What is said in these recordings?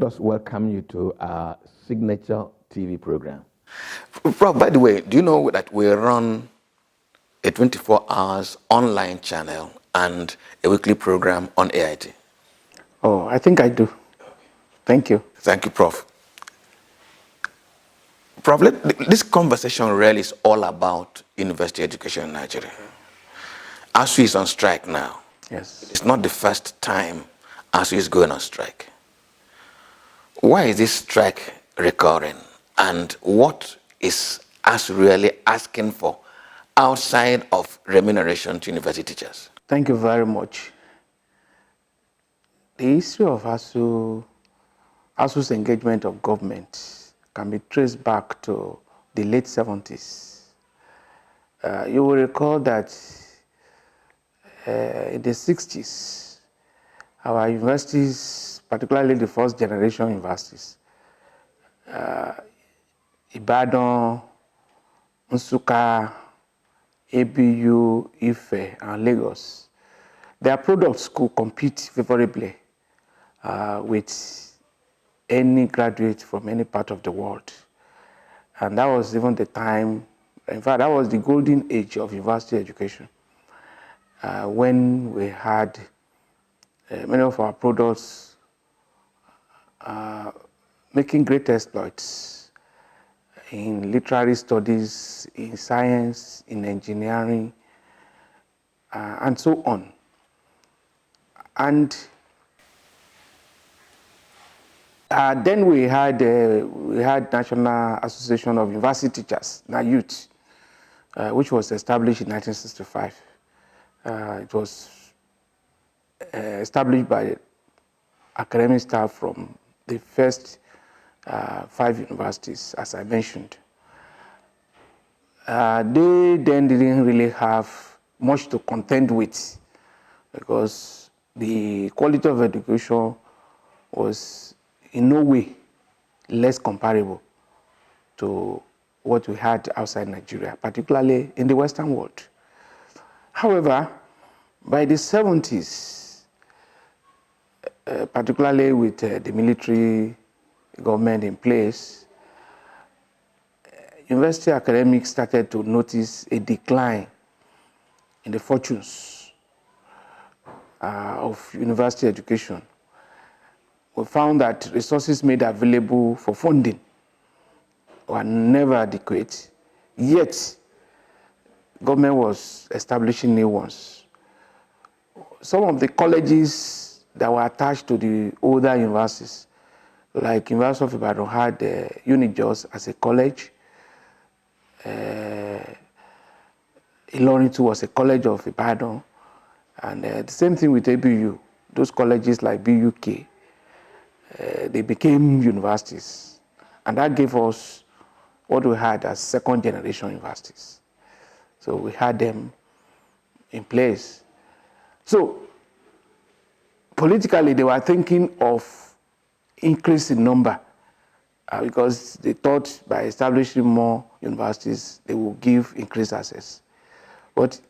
let us welcome you to our signature TV program. Prof, by the way, do you know that we run a 24 hours online channel and a weekly program on AIT? Oh, I think I do. Thank you. Thank you, Prof. Prof, this conversation really is all about university education in Nigeria. ASUU is on strike now. Yes. It's not the first time ASUU is going on strike. Why is this strike recurring? And what is ASUU really asking for outside of remuneration to university teachers? Thank you very much. The history of ASUU's engagement of government can be traced back to the late 70s. You will recall that in the 60s, our universities, particularly the first generation universities, Ibadan, Nsukka, ABU, Ife, and Lagos, their products could compete favorably with any graduate from any part of the world. And that was even the time, in fact, that was the golden age of university education, when we had many of our products making great exploits in literary studies, in science, in engineering, and so on. And then we had National Association of University Teachers, NAYUT, which was established in 1965. It was established by academic staff from the first 5 universities, as I mentioned. They then didn't really have much to contend with because the quality of education was in no way less comparable to what we had outside Nigeria, particularly in the Western world. However, by the 70s, particularly with the military government in place, university academics started to notice a decline in the fortunes of university education. We found that resources made available for funding were never adequate, yet government was establishing new ones. Some of the colleges that were attached to the older universities, like University of Ibadan had Unijos as a college, Ilorin too was a college of Ibadan, and the same thing with ABU. Those colleges like BUK, they became universities, and that gave us what we had as second generation universities. So we had them in place. So politically, they were thinking of increase in number because they thought by establishing more universities, they will give increased access. But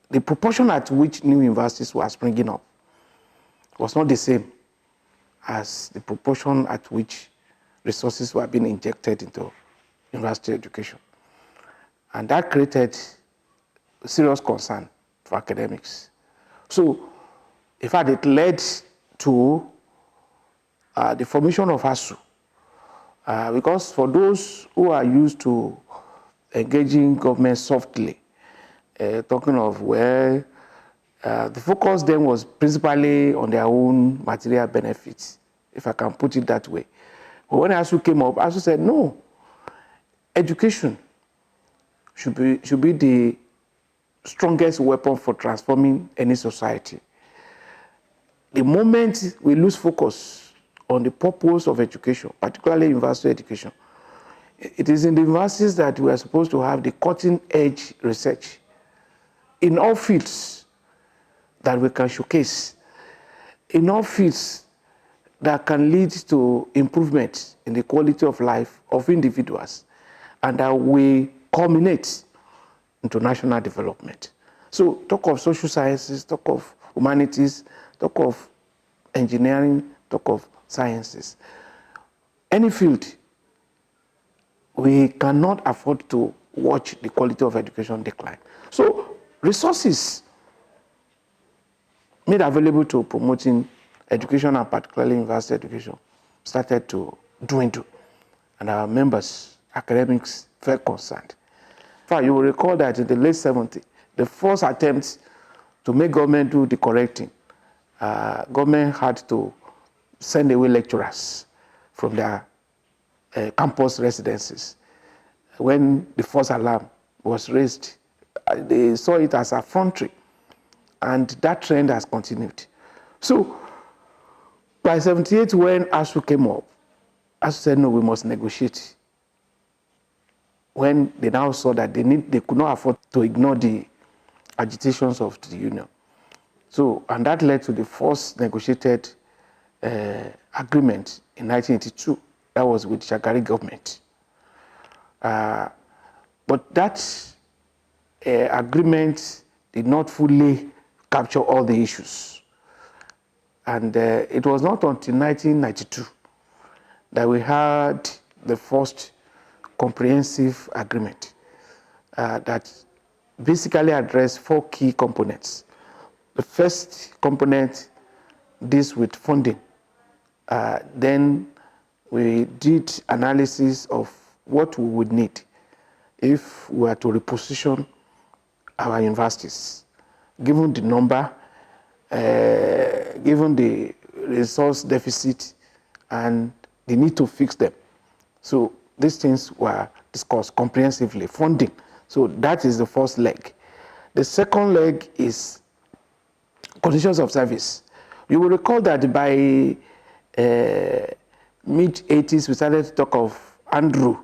the proportion at which new universities were springing up was not the same as the proportion at which resources were being injected into university education. And that created serious concern for academics. So, in fact, it led to the formation of ASUU. Because for those who are used to engaging government softly, talking of where the focus then was principally on their own material benefits, if I can put it that way. But when ASUU came up, ASUU said, no, education should be the strongest weapon for transforming any society. The moment we lose focus on the purpose of education, particularly university education, it is in the universities that we are supposed to have the cutting-edge research in all fields that we can showcase, in all fields that can lead to improvement in the quality of life of individuals, and that will culminate into national development. So talk of social sciences, talk of humanities, talk of engineering, talk of sciences. any field, we cannot afford to watch the quality of education decline. So resources made available to promoting education, and particularly university education, started to dwindle, and our members, academics, felt concerned. In fact, you will recall that in the late 70s, the first attempt to make government do the correcting, government had to send away lecturers from their campus residences. When the first alarm was raised, they saw it as effrontery, and that trend has continued. So by 78, when ASUU came up, ASUU said, no, we must negotiate. When they now saw that they could not afford to ignore the agitations of the union. So, and that led to the first negotiated agreement in 1982. That was with Shagari government. But that agreement did not fully capture all the issues. And it was not until 1992 that we had the first comprehensive agreement that basically addressed 4 key components. The first component deals with funding. Then we did analysis of what we would need if we were to reposition our universities, given the number, given the resource deficit, and the need to fix them. So these things were discussed comprehensively, funding. So that is the first leg. The second leg is conditions of service. You will recall that by mid-80s, we started to talk of Andrew.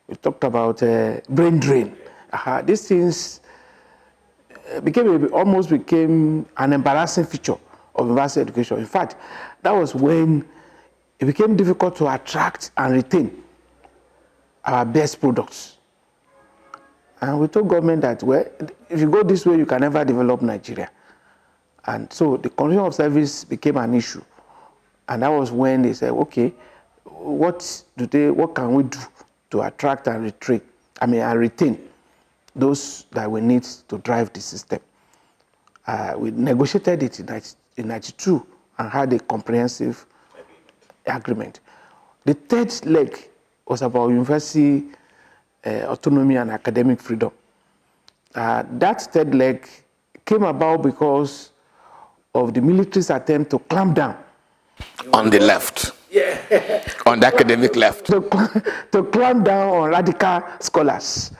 We talked about brain drain. These things almost became an embarrassing feature of university education. In fact, that was when it became difficult to attract and retain our best products. And we told government that, well, if you go this way, you can never develop Nigeria. And so the condition of service became an issue. And that was when they said, okay, what can we do to attract and retain those that we need to drive the system? We negotiated it in 92 and had a comprehensive agreement. The third leg was about university autonomy and academic freedom. That third leg came about because of the military's attempt to clamp down on the left, on the academic left, to clamp down on radical scholars.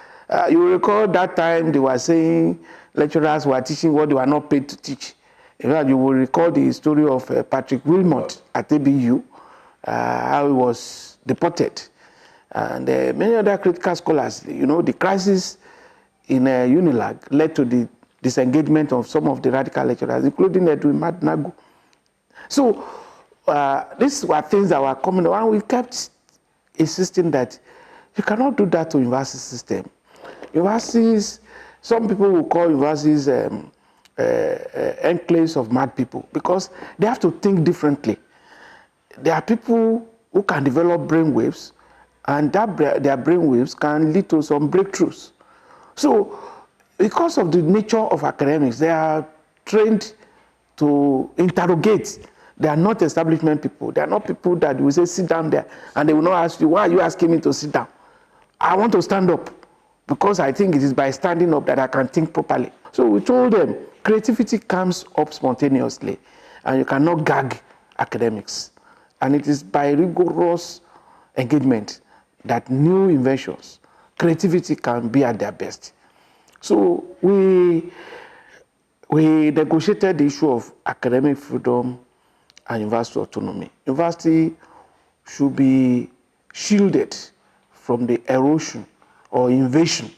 You will recall that time they were saying lecturers were teaching what they were not paid to teach. In fact, you will recall the story of Patrick Wilmot at ABU, how he was deported, and many other critical scholars. You know, the crisis in Unilag led to the disengagement of some of the radical lecturers, including Edwin Madnago. So these were things that were coming on, and we kept insisting that you cannot do that to university system. Universities, some people will call universities enclaves of mad people because they have to think differently. There are people who can develop brain waves, and their brain waves can lead to some breakthroughs. So because of the nature of academics, they are trained to interrogate. They are not establishment people. They are not people that will say, sit down there, and they will not ask you, why are you asking me to sit down? I want to stand up, because I think it is by standing up that I can think properly. So we told them, creativity comes up spontaneously, and you cannot gag academics. And it is by rigorous engagement that new inventions, creativity can be at their best. So we negotiated the issue of academic freedom and university autonomy. University should be shielded from the erosion or invasion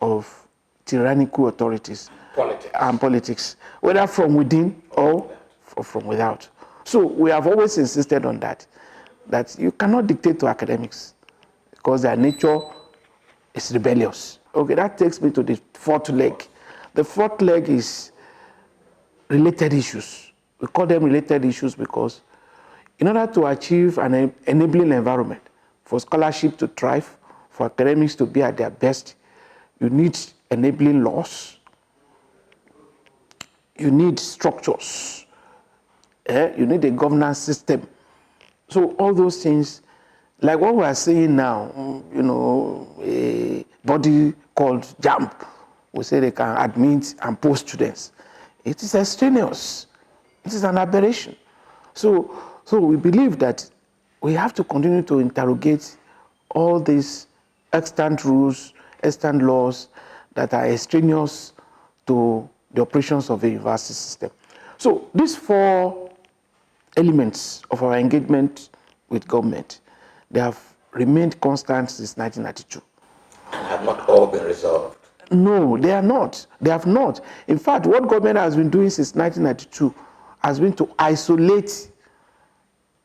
of tyrannical authorities and politics, whether from within or from without. So we have always insisted on that you cannot dictate to academics because their nature is rebellious. Okay, that takes me to the fourth leg. The fourth leg is related issues. We call them related issues because In order to achieve an enabling environment for scholarship to thrive, for academics to be at their best, you need enabling laws, you need structures, you need a governance system. So all those things, like what we are saying now, a body called JAMP, we say they can admit and post students. It is extraneous. It is an aberration. So we believe that we have to continue to interrogate all these extant rules, extant laws that are extraneous to the operations of the university system. So these 4 elements of our engagement with government, they have remained constant since 1992. And have not all been resolved? No, they are not. They have not. In fact, what government has been doing since 1992 has been to isolate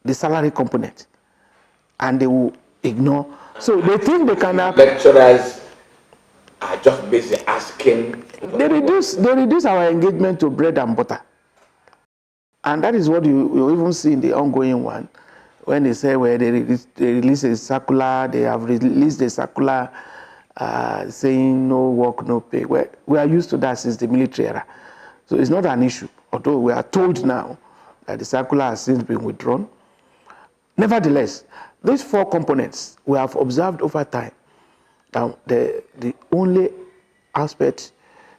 the salary component, and they will ignore. So they think they can have... Lecturers are just basically asking... They reduce our engagement to bread and butter. And that is what you even see in the ongoing one, when they say, well, they release a circular, they have released a circular saying no work, no pay. Well, we are used to that since the military era. So it's not an issue, although we are told now that the circular has since been withdrawn. Nevertheless, these 4 components we have observed over time that the only aspect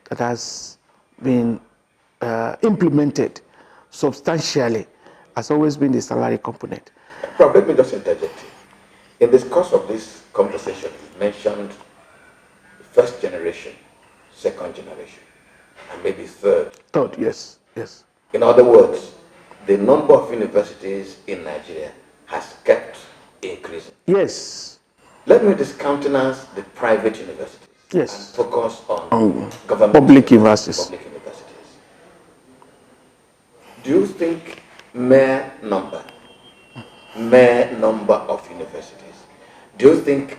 that has been implemented substantially has always been the salary component. Prof, let me just interject. In this course of this conversation, you mentioned first generation, second generation, and maybe third. Third, yes, yes. In other words, the number of universities in Nigeria has kept increasing. Yes. Let me discountenance the private universities. Yes. And focus on government public universities. Public universities. Do you think mere number of universities, do you think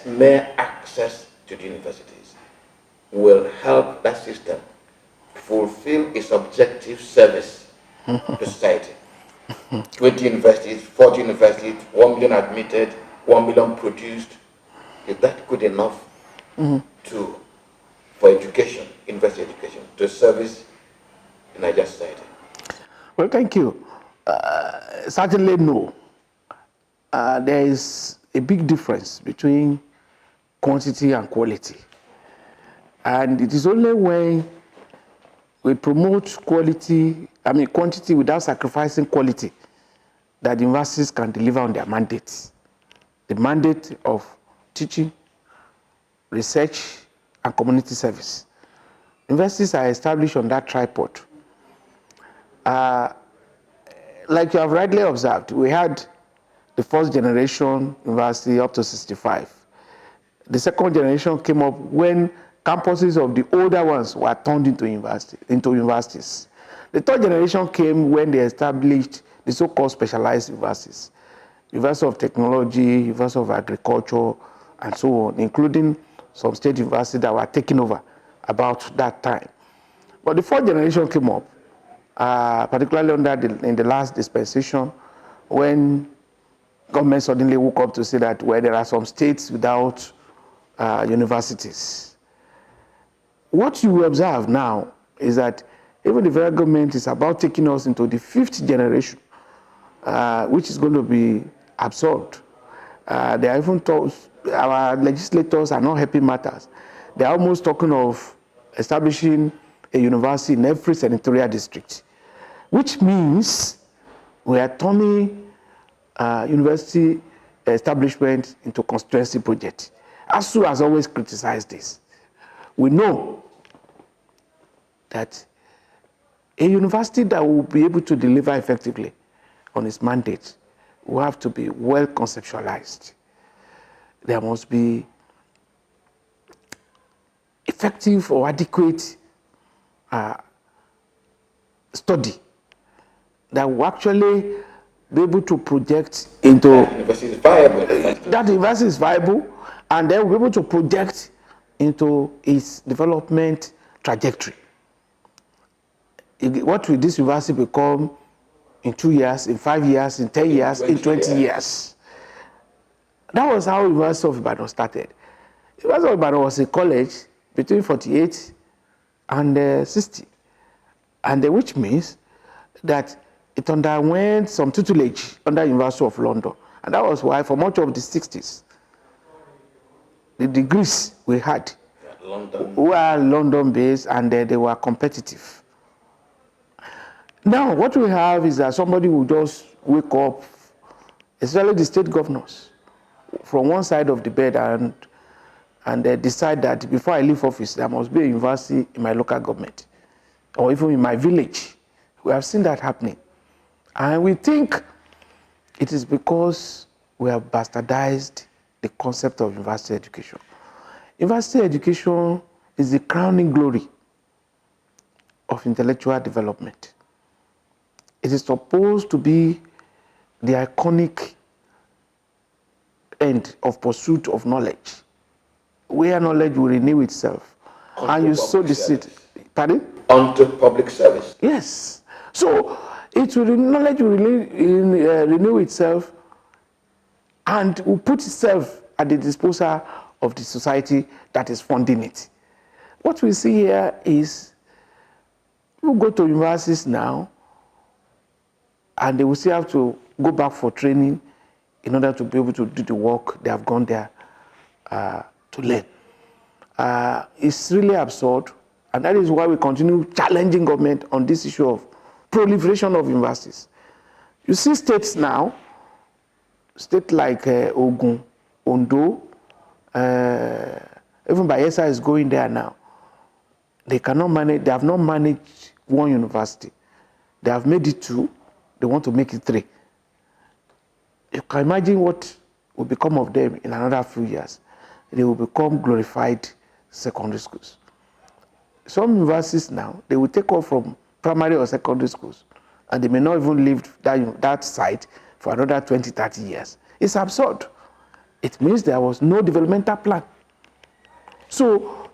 mere access to the universities will help that system fulfill its objective service to society? 20 universities, 40 universities, 1 million admitted, 1 million produced. Is that good enough for education, university education, to service the Nigerian society? Well, thank you. Certainly no. There is a big difference between quantity and quality. And it is only when we promote quantity without sacrificing quality that universities can deliver on their mandates. The mandate of teaching, research, and community service. Universities are established on that tripod. Like you have rightly observed, we had the first generation university up to 65. The second generation came up when campuses of the older ones were turned into universities. The third generation came when they established the so-called specialized universities. University of Technology, University of Agriculture, and so on, including some state universities that were taken over about that time. But the fourth generation came up, particularly in the last dispensation, when government suddenly woke up to say that, well, there are some states without universities. What you observe now is that even the federal government is about taking us into the 5th generation, which is going to be absorbed. They are even told, our legislators are not helping matters. They are almost talking of establishing a university in every senatorial district, which means we are turning university establishment into constituency project. ASUU has always criticized this. We know that a university that will be able to deliver effectively on its mandate will have to be well conceptualized. There must be effective or adequate study that will actually be able to project into That university is viable. that university is viable, and then we'll be able to project into its development trajectory. What will this university become in 2 years, in 5 years, in 10 years, in 20 years. That was how University of Ibadan started. University of Ibadan was a college between 48 and 60, and which means that it underwent some tutelage under University of London, and that was why for much of the 60s, the degrees we had were London-based, and they were competitive. Now, what we have is that somebody will just wake up, especially the state governors, from one side of the bed and they decide that before I leave office, there must be a university in my local government or even in my village. We have seen that happening. And we think it is because we have bastardized the concept of university education. University education is the crowning glory of intellectual development. It is supposed to be the iconic end of pursuit of knowledge, where knowledge will renew itself. And you sow the seed. Pardon? Unto public service. Yes. So knowledge will renew itself and will put itself at the disposal of the society that is funding it. What we see here is people go to universities now and they will still have to go back for training in order to be able to do the work they have gone there to learn. It's really absurd, and that is why we continue challenging government on this issue of proliferation of universities. You see states now, states like Ogun, Ondo, even Bayelsa is going there now. They cannot manage, they have not managed one university. They have made it 2, they want to make it 3. You can imagine what will become of them in another few years. They will become glorified secondary schools. Some universities now, they will take off from primary or secondary schools, and they may not even leave that site for another 20, 30 years. It's absurd. It means there was no developmental plan. So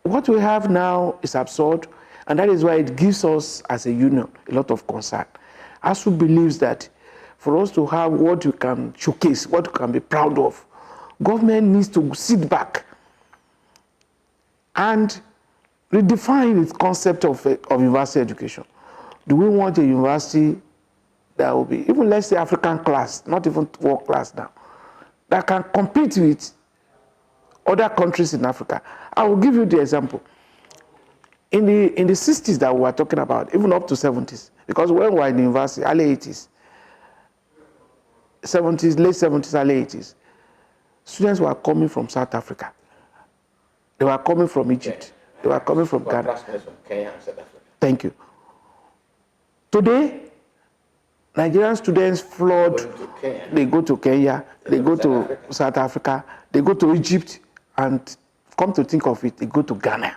what we have now is absurd, and that is why it gives us as a union a lot of concern. ASUU believes that for us to have what we can showcase, what we can be proud of, government needs to sit back and redefine its concept of university education. Do we want a university that will be, even let's say African class, not even world class now, that can compete with other countries in Africa? I will give you the example. In the 60s that we were talking about, even up to 70s, because when we were in university, early 80s, 70s, late 70s, early 80s, students were coming from South Africa. They were coming from Egypt. They were coming from Ghana. From Kenya and South Africa. Thank you. Today, Nigerian students flood. They go to Kenya, they go to South Africa, they go to Egypt, and come to think of it, they go to Ghana.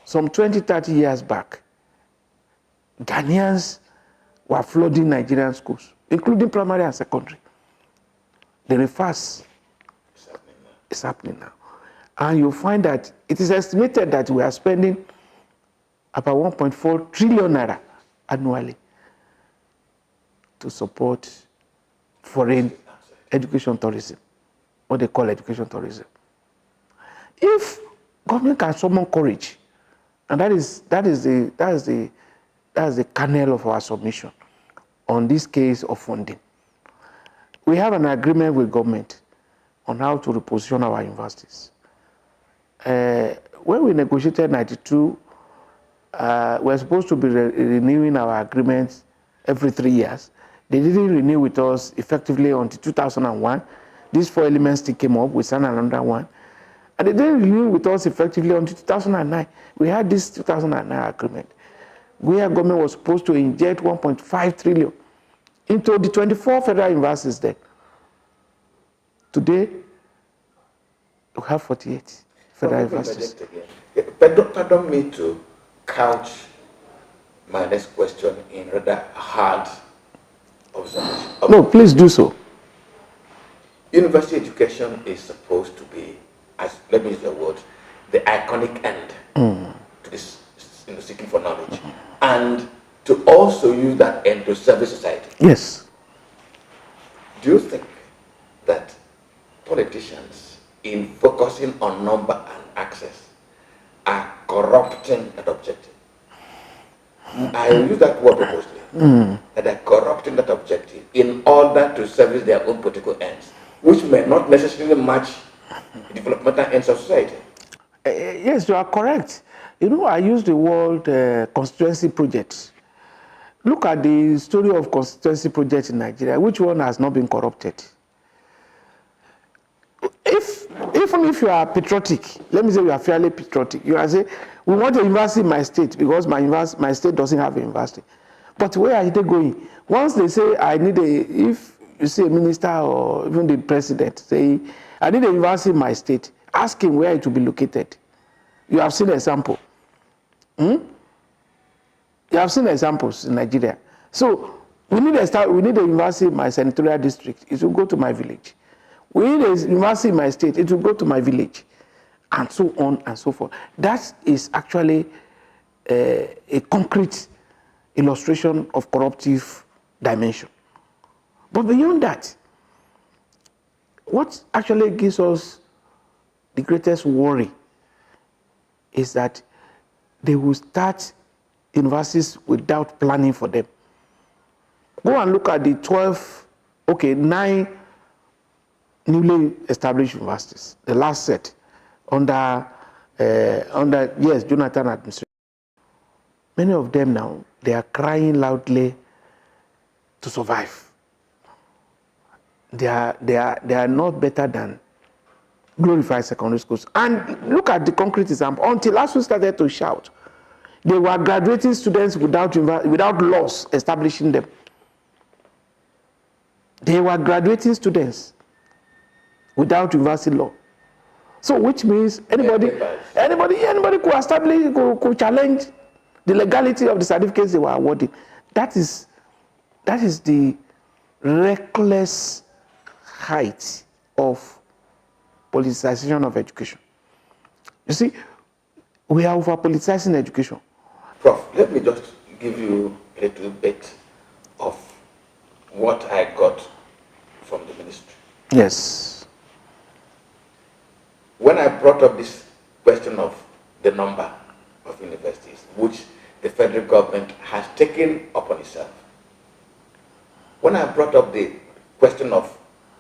Some 20, 30 years back, Ghanaians were flooding Nigerian schools, including primary and secondary. The reverse is happening now. And you'll find that it is estimated that we are spending about 1.4 trillion naira annually to support foreign education tourism, what they call education tourism. If government can summon courage, and that is the kernel of our submission on this case of funding. We have an agreement with government on how to reposition our universities. When we negotiated 92, we're supposed to be renewing our agreements every 3 years. They didn't renew with us effectively until 2001. These 4 elements still came up, we signed another one. And they didn't renew with us effectively until 2009. We had this 2009 agreement, where government was supposed to inject 1.5 trillion into the 24 federal universities then. Today, we have 48 federal universities. Pardon me to couch my next question in rather hard observation. No, please do so. University education is supposed to be, as let me use the word, the iconic end to this seeking for knowledge. And to also use that end to service society. Yes. Do you think that politicians, in focusing on number and access, are corrupting that objective? I use that word purposely, that they're corrupting that objective in order to service their own political ends, which may not necessarily match the developmental ends of society. Yes, you are correct. You know, I use the word constituency project. Look at the story of constituency projects in Nigeria. Which one has not been corrupted? Even if you are patriotic, let me say you are fairly patriotic, you are saying, we want a university in my state because my state doesn't have a university. But where are they going? Once they say, I need if you see a minister or even the president say, I need a university in my state, ask him where it will be located. You have seen example. You have seen examples in Nigeria. So we need a university in my senatorial district. It will go to my village. We need a university in my state. It will go to my village, and so on and so forth. That is actually a concrete illustration of corruptive dimension. But beyond that, what actually gives us the greatest worry is that they will start universities without planning for them. Go and look at the 9 newly established universities, the last set under Jonathan administration. Many of them now, they are crying loudly to survive. They are not better than glorified secondary schools. And look at the concrete example. Until ASUU started to shout, they were graduating students without laws establishing them. They were graduating students without university law. So which means anybody could establish, could challenge the legality of the certificates they were awarding. That is the reckless height of politicization of education. You see, we are over politicizing education. Prof, let me just give you a little bit of what I got from the ministry. Yes. When I brought up this question of the number of universities, which the federal government has taken upon itself, when I brought up the question of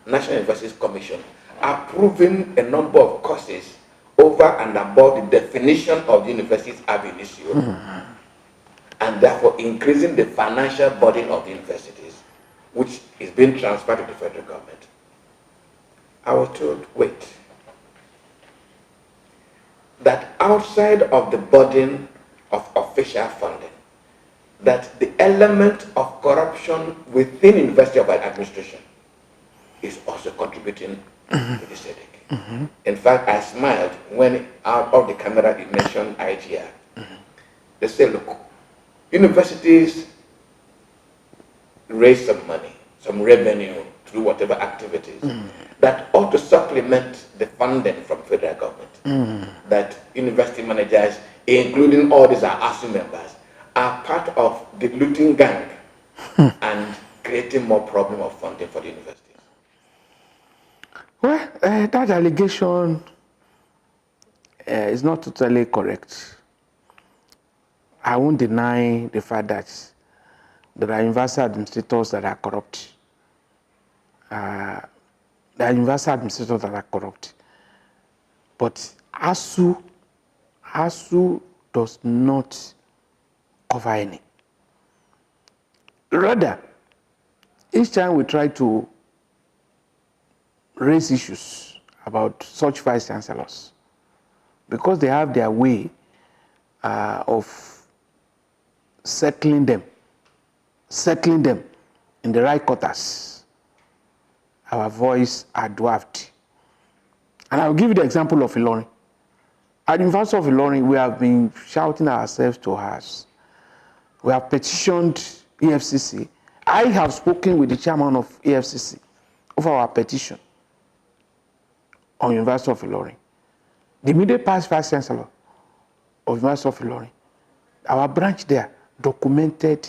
National Universities Commission approving a number of courses over and above the definition of the universities ab initio, and therefore increasing the financial burden of the universities, which is being transferred to the federal government, I was told, wait, that outside of the burden of official funding, that the element of corruption within University of Administration is also contributing to this headache. In fact, I smiled when out of the camera you mentioned IGR. They say, look, universities raise some money, some revenue through whatever activities that ought to supplement the funding from federal government. That university managers, including all these ASUU members, are part of the looting gang and creating more problem of funding for the universities. Well, that allegation is not totally correct. I won't deny the fact that there are university administrators that are corrupt. There are university administrators that are corrupt. But ASUU does not cover any. Rather, each time we try to raise issues about such vice chancellors, because they have their way of settling them in the right quarters, our voice are dwarfed. And I'll give you the example of Ilorin. At the University of Ilorin, we have been shouting ourselves to house. We have petitioned EFCC. I have spoken with the chairman of EFCC of our petition on University of Ilorin. The immediate past vice chancellor of University of Ilorin, our branch there, documented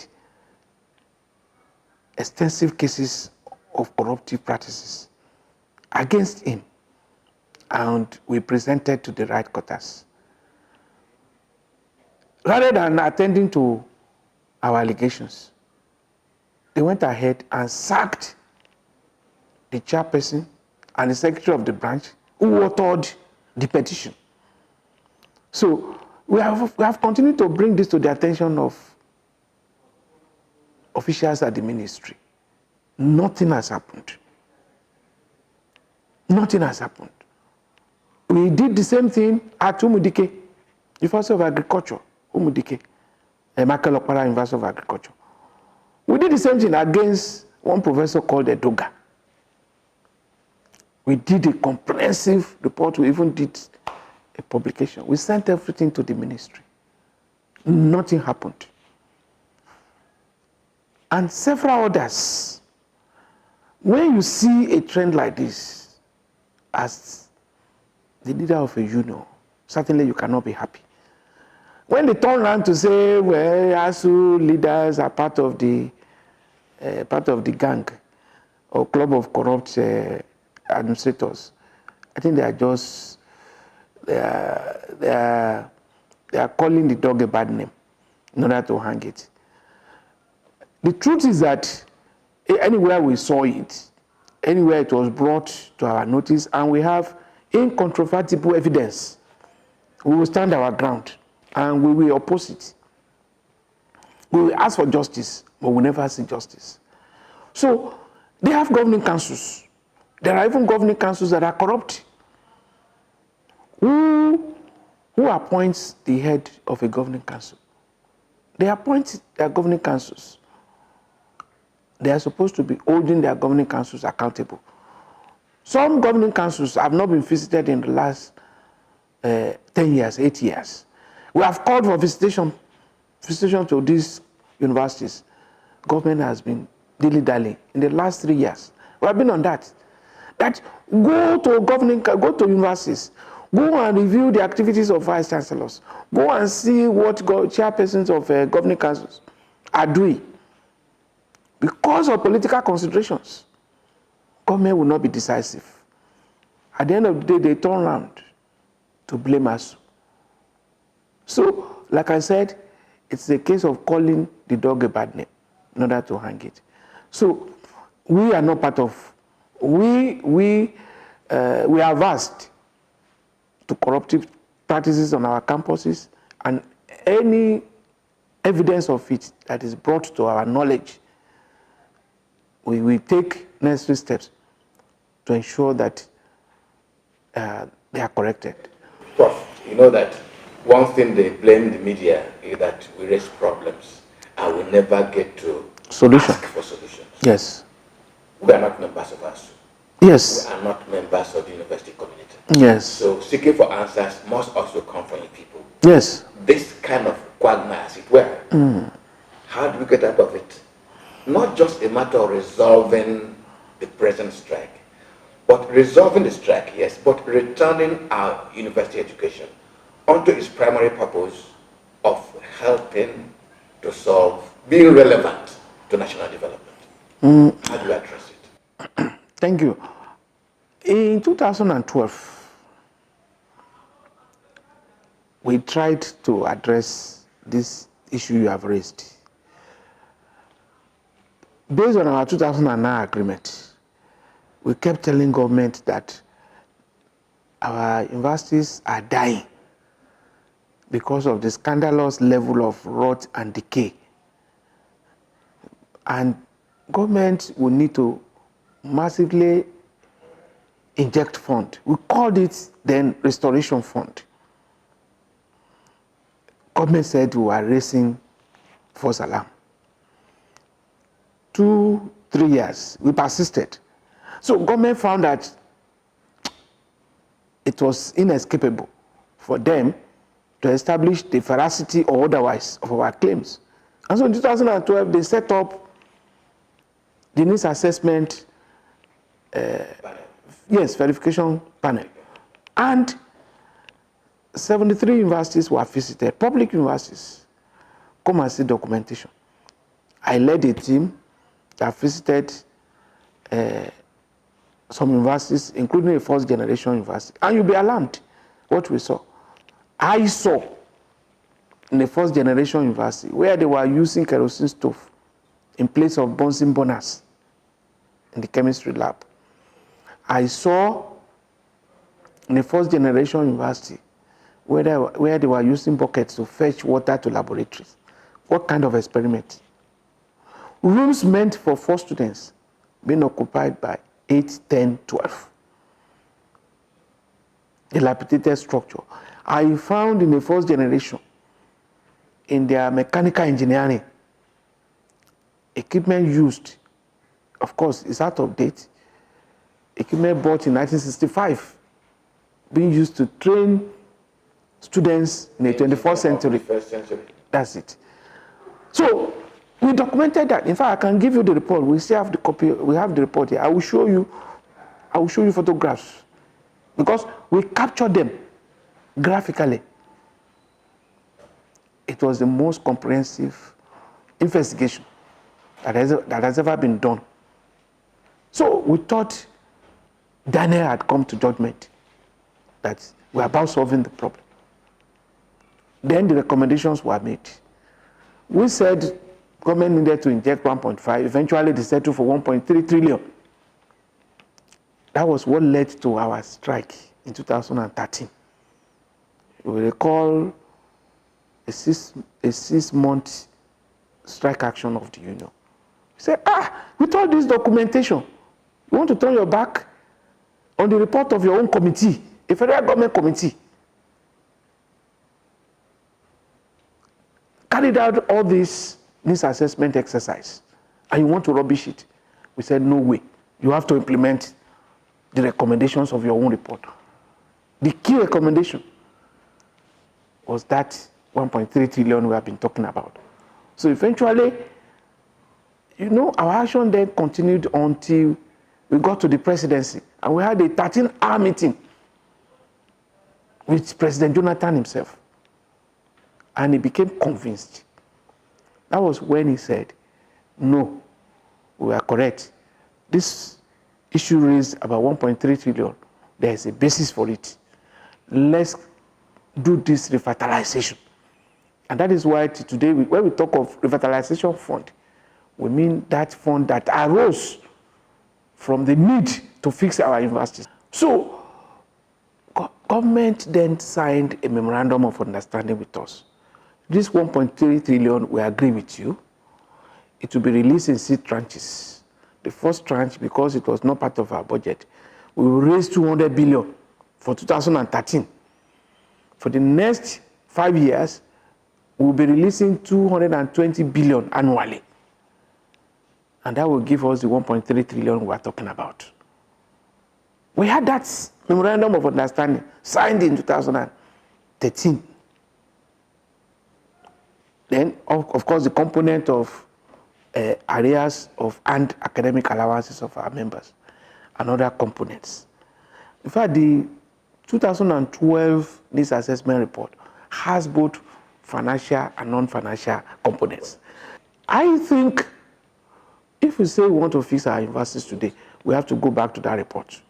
extensive cases of corruptive practices against him, and we presented to the right quarters. Rather than attending to our allegations, they went ahead and sacked the chairperson and the secretary of the branch who authored the petition. So we have continued to bring this to the attention of officials at the ministry. Nothing has happened. Nothing has happened. We did the same thing at Umudike, University of Agriculture, Umudike, Michael Okpara University of Agriculture. We did the same thing against one professor called Edoga. We did a comprehensive report. We even did a publication. We sent everything to the ministry. Nothing happened. And several others. When you see a trend like this, as the leader of a union, certainly you cannot be happy. When they turn around to say, well, ASUU leaders are part of the gang or club of corrupt administrators, I think they are just they are calling the dog a bad name in order to hang it. The truth is that anywhere we saw it, anywhere it was brought to our notice, and we have incontrovertible evidence, we will stand our ground and we will oppose it. We will ask for justice, but we never see justice. So they have governing councils. There are even governing councils that are corrupt. Who appoints the head of a governing council? They appoint their governing councils. They are supposed to be holding their governing councils accountable. Some governing councils have not been visited in the last 10 years, 8 years. We have called for visitation to these universities. Government has been dilly-dally in the last 3 years. We have been on that. That go to universities, go and review the activities of vice chancellors, go and see what chairpersons of governing councils are doing. Because of political considerations, government will not be decisive. At the end of the day, they turn around to blame us. So, like I said, it's a case of calling the dog a bad name in order to hang it. So, we are not part of. We are averse to corruptive practices on our campuses, and any evidence of it that is brought to our knowledge, we will take necessary steps to ensure that they are corrected. Prof, you know that one thing they blame the media is that we raise problems and we never get to ask for solutions. Yes. We are not members of ASUU. Yes. We are not members of the university community. Yes. So seeking for answers must also come from the people. Yes. This kind of quagmire, as it were, how do we get out of it? Not just a matter of resolving the present strike, but resolving the strike, yes, but returning our university education onto its primary purpose of helping to solve, being relevant to national development. How do we address it? Thank you. In 2012, we tried to address this issue you have raised. Based on our 2009 agreement, we kept telling government that our universities are dying because of the scandalous level of rot and decay. And government will need to massively inject fund. We called it then restoration fund. Government said we were raising false alarm. 2-3 years, we persisted. So government found that it was inescapable for them to establish the veracity or otherwise of our claims. And so in 2012, they set up the needs assessment verification panel. And 73 universities were visited, public universities, come and see documentation. I led a team that visited some universities, including a first generation university. And you'll be alarmed what we saw. I saw in the first generation university where they were using kerosene stove in place of Bunsen burners in the chemistry lab. I saw in the first generation university where they were using buckets to fetch water to laboratories. What kind of experiment? Rooms meant for 4 students being occupied by 8, 10, 12. Dilapidated structure. I found in the first generation, in their mechanical engineering, equipment used, of course, is out of date. Equipment bought in 1965, being used to train students in the 21st century. That's it. So we documented that. In fact, I can give you the report. We still have the copy. We have the report here. I will show you photographs because we captured them graphically. It was the most comprehensive investigation that has ever been done. So we thought Daniel had come to judgment that we're about solving the problem. Then the recommendations were made. We said government needed to inject 1.5. Eventually, they settled for 1.3 trillion. That was what led to our strike in 2013. You will recall a six-month strike action of the union. We said, with all this documentation, you want to turn your back on the report of your own committee, a federal government committee. Carried out all this needs assessment exercise, and you want to rubbish it. We said, no way. You have to implement the recommendations of your own report. The key recommendation was that 1.3 trillion we have been talking about. So eventually, our action then continued until we got to the presidency, and we had a 13-hour meeting with President Jonathan himself. And he became convinced. That was when he said, no, we are correct. This issue raised about 1.3 trillion. There is a basis for it. Let's do this revitalization. And that is why today, when we talk of revitalization fund, we mean that fund that arose from the need to fix our universities. So, government then signed a memorandum of understanding with us. This 1.3 trillion, we agree with you. It will be released in 6 tranches. The first tranche, because it was not part of our budget, we will raise 200 billion for 2013. For the next 5 years, we will be releasing 220 billion annually. And that will give us the 1.3 trillion we are talking about. We had that memorandum of understanding signed in 2013. Then, of course, the component of areas of and academic allowances of our members and other components. In fact, the 2012 needs assessment report has both financial and non-financial components. I think if we say we want to fix our universities today, we have to go back to that report.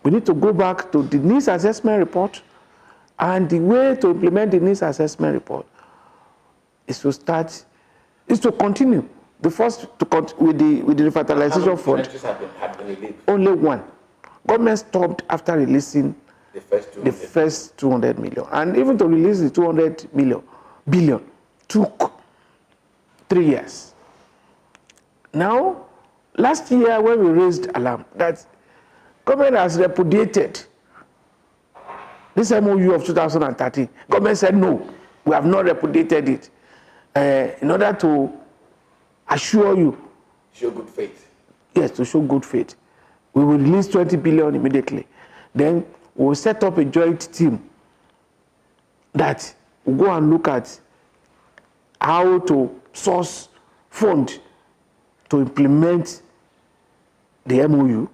We need to go back to the needs assessment report, and the way to implement the needs assessment report is to continue. The first with the revitalization fund. Have been released? Only one. Government stopped after releasing the first 200 million. And even to release the 200 billion took 3 years. Now, last year when we raised alarm that government has repudiated this MOU of 2013, government said no, we have not repudiated it. In order to assure you. Show good faith. Yes, to show good faith. We will release 20 billion immediately. Then we will set up a joint team that will go and look at how to source fund to implement the MOU,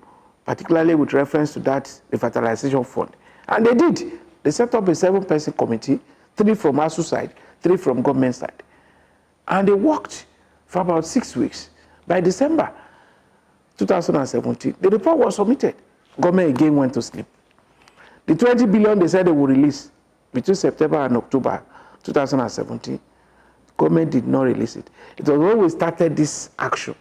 particularly with reference to that revitalization fund. And they did. They set up a 7-person committee, 3 from ASUU side, 3 from government side. And they worked for about 6 weeks. By December 2017, the report was submitted. Government again went to sleep. The 20 billion they said they would release between September and October 2017, government did not release it. It was when we started this action,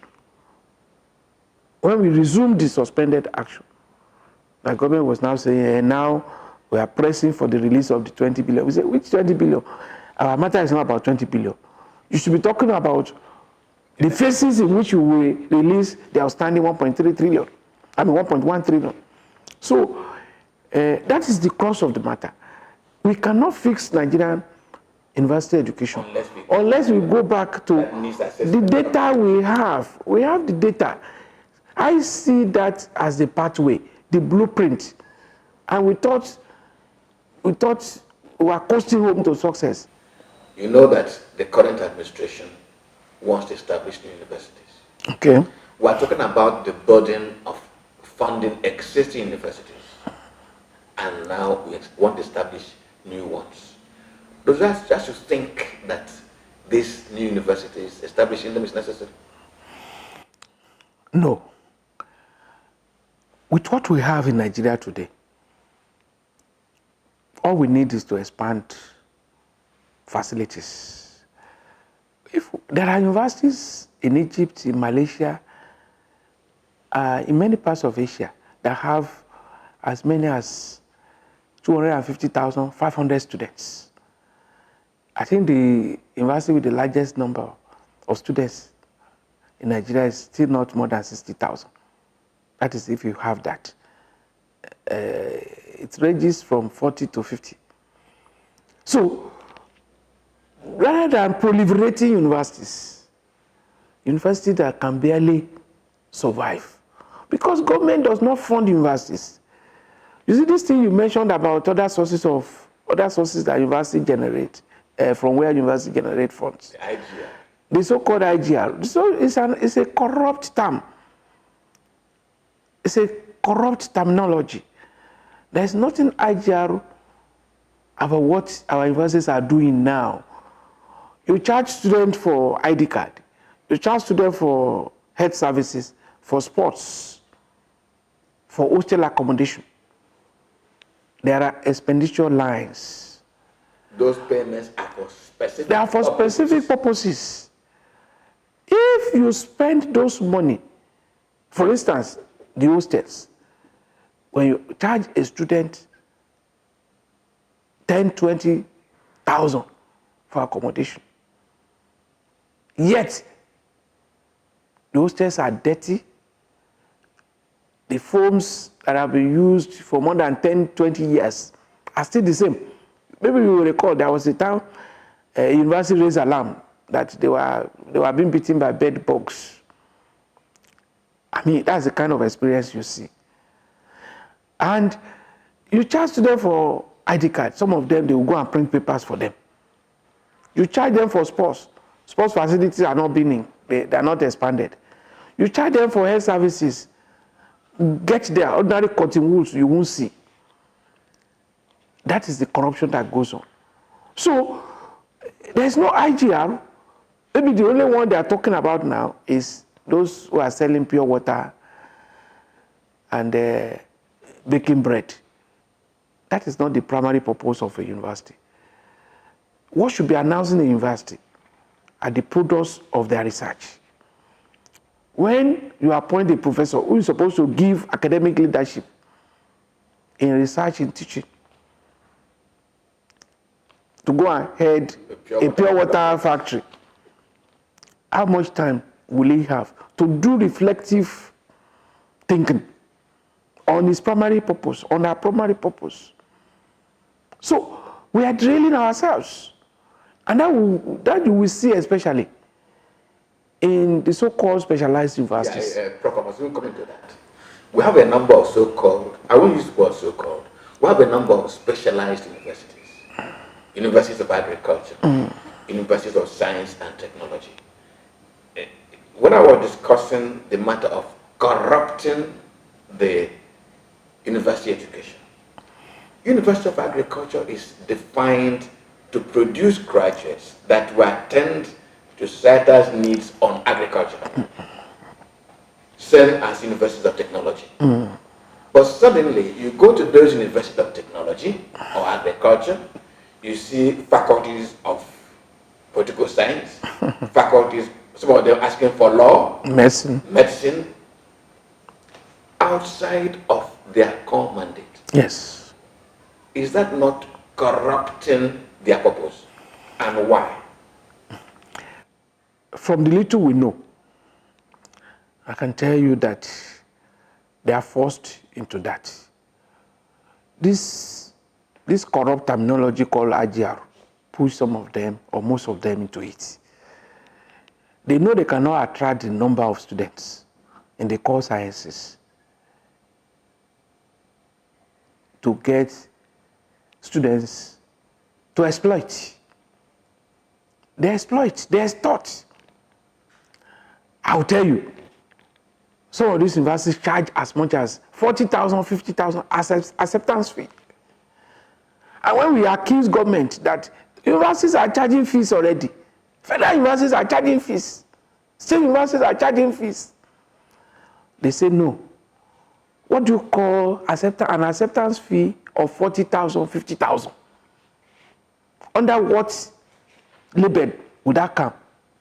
when we resumed the suspended action, the government was now saying, now we are pressing for the release of the 20 billion. We said, which 20 billion? Our matter is not about 20 billion. You should be talking about the phases in which you will release the outstanding 1.3 trillion. I mean 1.1 trillion. So that is the crux of the matter. We cannot fix Nigerian university education unless we go back to the data we have. We have the data. I see that as the pathway, the blueprint. And we thought we were coasting home to success. You know that the current administration wants to establish new universities. Okay. We are talking about the burden of funding existing universities. And now we want to establish new ones. Does that just to think that these new universities, establishing them is necessary? No. With what we have in Nigeria today, all we need is to expand facilities. If there are universities in Egypt, in Malaysia, in many parts of Asia that have as many as 250,000, 500 students. I think the university with the largest number of students in Nigeria is still not more than 60,000. That is if you have that. It ranges from 40 to 50. So, rather than proliferating universities that can barely survive, because government does not fund universities. You see this thing you mentioned about other sources that university generate, from where university generate funds. The IGR. The so-called IGR. So it's a corrupt term. It's a corrupt terminology. There's nothing IGR about what our universities are doing now. You charge students for ID card. You charge students for health services, for sports, for hostel accommodation. There are expenditure lines. Those payments are for specific They are for specific purposes. If you spend those money, for instance, the hostels, when you charge a student 10, 20,000 for accommodation, yet the hostels are dirty, the foams that have been used for more than 10, 20 years are still the same. Maybe you will recall there was a time university raised alarm that they were being beaten by bed bugs. I mean, that's the kind of experience you see. And you charge them for ID card. Some of them, they will go and print papers for them. You charge them for sports. Sports facilities are not they are not expanded. You charge them for health services. Get there, ordinary cotton wools you won't see. That is the corruption that goes on. So, there's no IGR. Maybe the only one they are talking about now is those who are selling pure water and baking bread. That is not the primary purpose of a university. What should be announcing a university are the products of their research. When you appoint a professor who is supposed to give academic leadership in research and teaching, to go and head a pure water factory, how much time will he have to do reflective thinking on his primary purpose, on our primary purpose? So we are drilling ourselves. And that you will see especially in the so-called specialized universities. Prof, I was going to come into that. We have a number of so-called, I won't use the word so-called, we have a number of specialized universities. Universities of agriculture, universities of science and technology. When I was discussing the matter of corrupting the university education, University of Agriculture is defined to produce graduates that will attend to society's needs on agriculture. Same as universities of technology. But suddenly, you go to those universities of technology or agriculture, you see faculties of political science, faculties, some of them asking for law, medicine, outside of their core mandate. Yes. Is that not corrupting their purpose? And why? From the little we know, I can tell you that they are forced into that. This corrupt terminology called AGR push some of them or most of them into it. They know they cannot attract the number of students in the core sciences to get students to exploit. They exploit, they extort. I'll tell you, some of these universities charge as much as 40,000, 50,000 acceptance fee. And when we accuse government that universities are charging fees already, federal universities are charging fees, state universities are charging fees, they say no. What do you call an acceptance fee of 40,000, 50,000? Under what label would that come?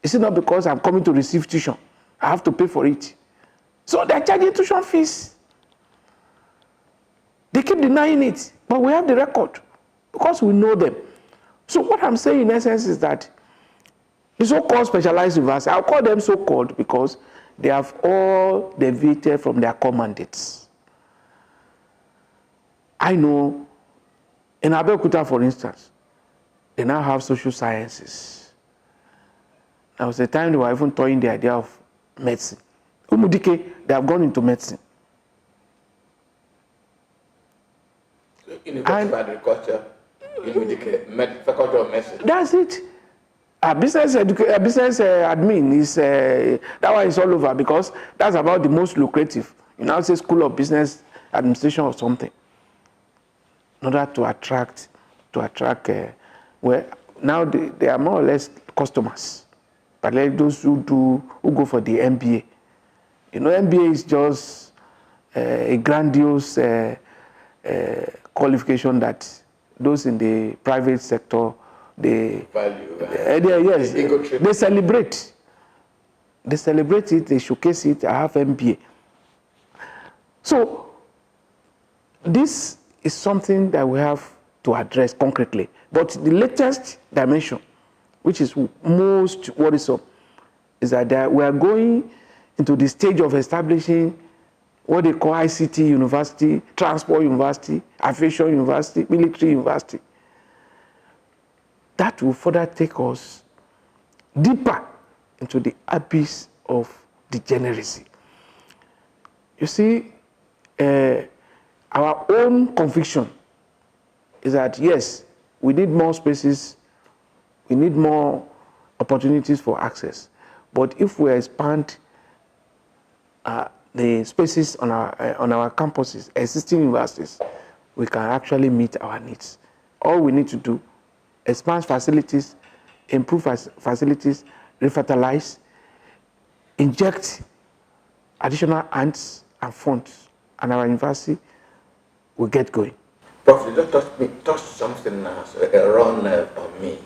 Is it not because I'm coming to receive tuition? I have to pay for it. So they're charging tuition fees. They keep denying it, but we have the record because we know them. So what I'm saying in essence is that the so-called specialized universities, I'll call them so-called because they have all deviated from their core mandates. I know in Abeokuta, for instance, they now have social sciences. There was a time they were even toying the idea of medicine. Umudike, they have gone into medicine. University of Agriculture, Umudike, Faculty of Medicine. That's it. Business admin is that one is all over because that's about the most lucrative. You now say School of Business Administration or something, in order to attract, well, now they are more or less customers, but like those who go for the MBA. You know, MBA is just a grandiose qualification that those in the private sector they celebrate. They celebrate it. They showcase it. I have MBA. So this is something that we have to address concretely. But the latest dimension, which is most worrisome, is that we are going into the stage of establishing what they call ICT university, transport university, aviation university, military university. That will further take us deeper into the abyss of degeneracy. You see, our own conviction is that, yes, we need more spaces, we need more opportunities for access. But if we expand the spaces on our campuses, existing universities, we can actually meet our needs. All we need to do, expand facilities, improve facilities, refertilize, inject additional hands and funds, and our university will get going. Prof, you just touched something around on me.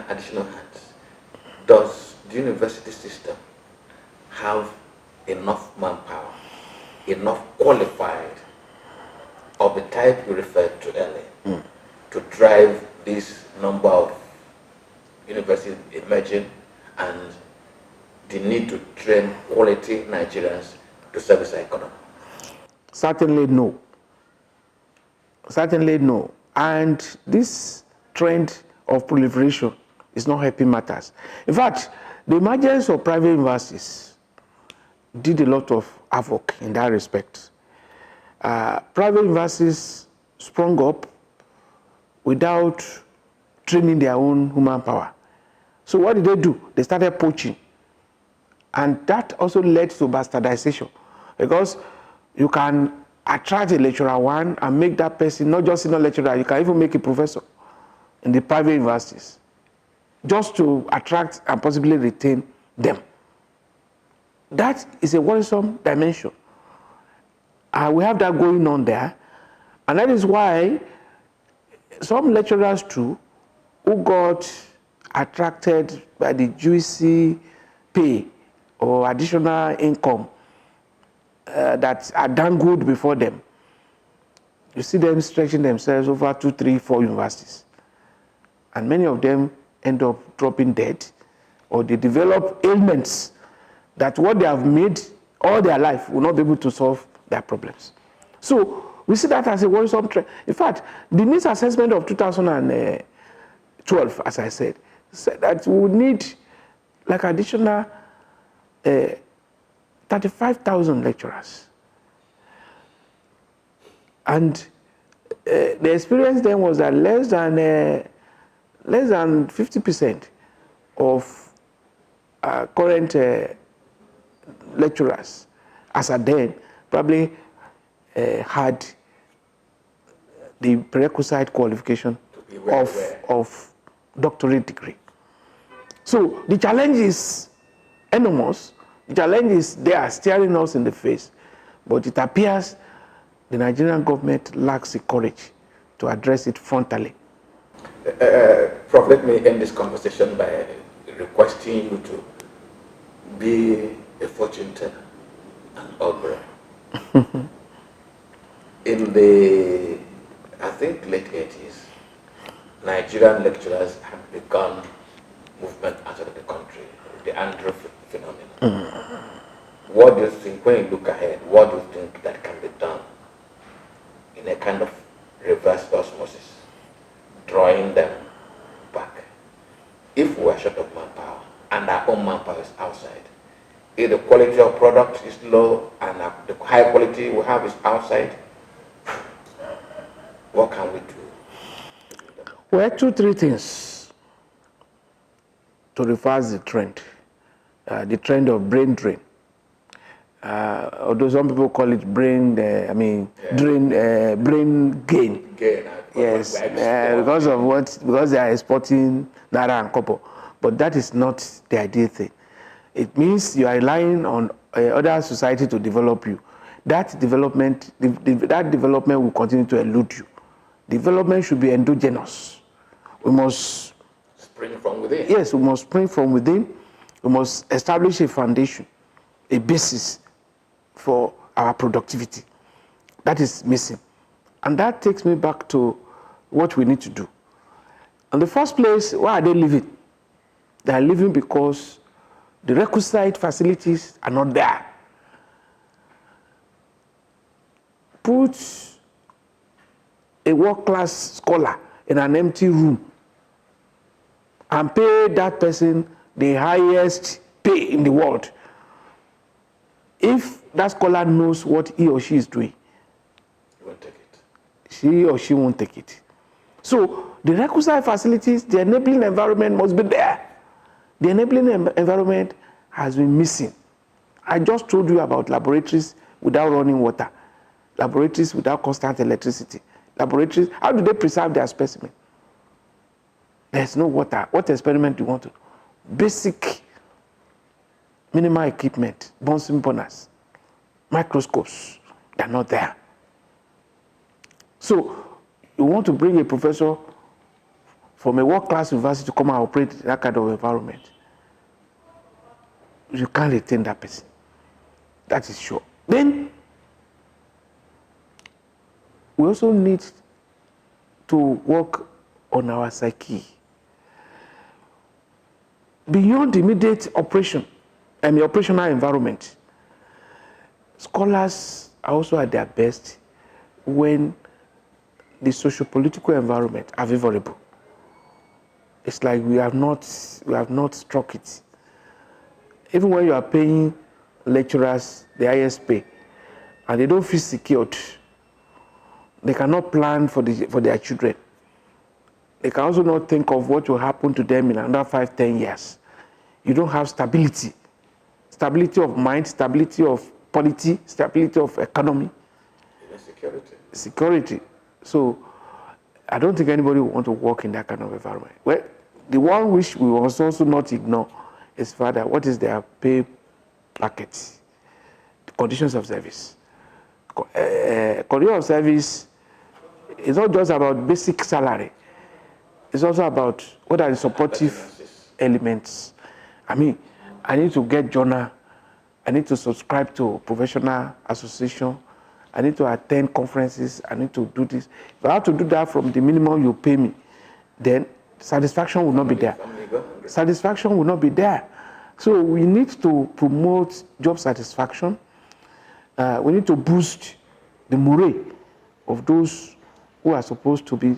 Additional hands. Does the university system have enough manpower, enough qualified of the type you referred to earlier to drive this number of universities emerging and the need to train quality Nigerians to service our economy? Certainly no. Certainly no. And this trend of proliferation is not helping matters. In fact, the emergence of private universities did a lot of havoc in that respect. Private universities sprung up without training their own human power. So what did they do? They started poaching. And that also led to bastardization, because you can attract a lecturer one and make that person not just a lecturer, you can even make a professor in the private universities. just to attract and possibly retain them. That is a worrisome dimension. We have that going on there, and that is why some lecturers too, who got attracted by the juicy pay or additional income that are dangled before them, you see them stretching themselves over 2, 3, 4 universities. And many of them end up dropping dead, or they develop ailments that what they have made all their life will not be able to solve their problems. So we see that as a worrisome trend. In fact, the needs assessment of 2012, as I said that we would need like additional 35,000 lecturers. And the experience then was that less than 50% of current lecturers, as at then, probably had the prerequisite qualification of doctorate degree. So the challenge is enormous. The challenge is they are staring us in the face, but it appears the Nigerian government lacks the courage to address it frontally. Prof, let me end this conversation by requesting you to be a fortune teller and augurer. In the, I think, late 80s, Nigerian lecturers have begun movement outside of the country, the Andrew phenomenon. What do you think, when you look ahead, what do you think that can be done in a kind of reverse osmosis, drawing them back? If we are short of manpower and our own manpower is outside, if the quality of product is low and the high quality we have is outside, what can we do? Well, 2, 3 things to reverse the trend of brain drain. Although some people call it brain, brain gain. Yes, because they are exporting naira and copper. But that is not the ideal thing. It means you are relying on other society to develop you. That development will continue to elude you. Development should be endogenous. We must spring from within. Yes, we must spring from within. We must establish a foundation, a basis for our productivity. That is missing. And that takes me back to what we need to do. In the first place, why are they living? They are living because the requisite facilities are not there. Put a world-class scholar in an empty room and pay that person the highest pay in the world. If that scholar knows what he or she is doing, he won't take it. She or she won't take it. So the requisite facilities, the enabling environment must be there. The enabling environment has been missing. I just told you about laboratories without running water, laboratories without constant electricity, laboratories, how do they preserve their specimen? There's no water. What experiment do you want to do? Basic minimal equipment, Bunsen burners, microscopes, they're not there. So you want to bring a professor from a world-class university to come and operate in that kind of environment. You can't retain that person. That is sure. Then we also need to work on our psyche. Beyond immediate operation and the operational environment, scholars are also at their best when the socio-political environment are favorable. It's like we have not struck it. Even when you are paying lecturers the highest pay and they don't feel secured, they cannot plan for their children. They can also not think of what will happen to them in another 5, 10 years. You don't have stability. Stability of mind, stability of polity, stability of economy. Even security. Security. So I don't think anybody will want to work in that kind of environment. Well, the one which we must also not ignore is further, what is their pay packets, the conditions of service. Condition of service is not just about basic salary. It's also about what are the supportive elements. I mean, I need to get journal. I need to subscribe to professional association. I need to attend conferences. I need to do this. If I have to do that from the minimum you pay me, then satisfaction will not be there. Satisfaction will not be there. So we need to promote job satisfaction. We need to boost the morale of those who are supposed to be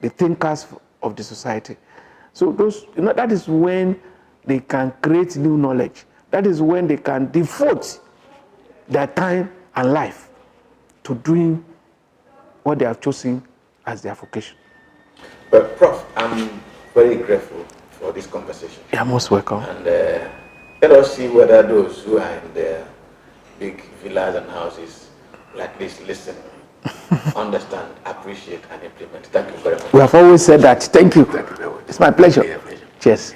the thinkers of the society. So those, that is when they can create new knowledge. That is when they can devote their time and life to doing what they have chosen as their vocation. But Prof, I'm very grateful for this conversation. You're most welcome. And let us see whether those who are in their big villas and houses like this listen, understand, appreciate, and implement. Thank you very much. We have always said that. Thank you. It's my pleasure. Cheers.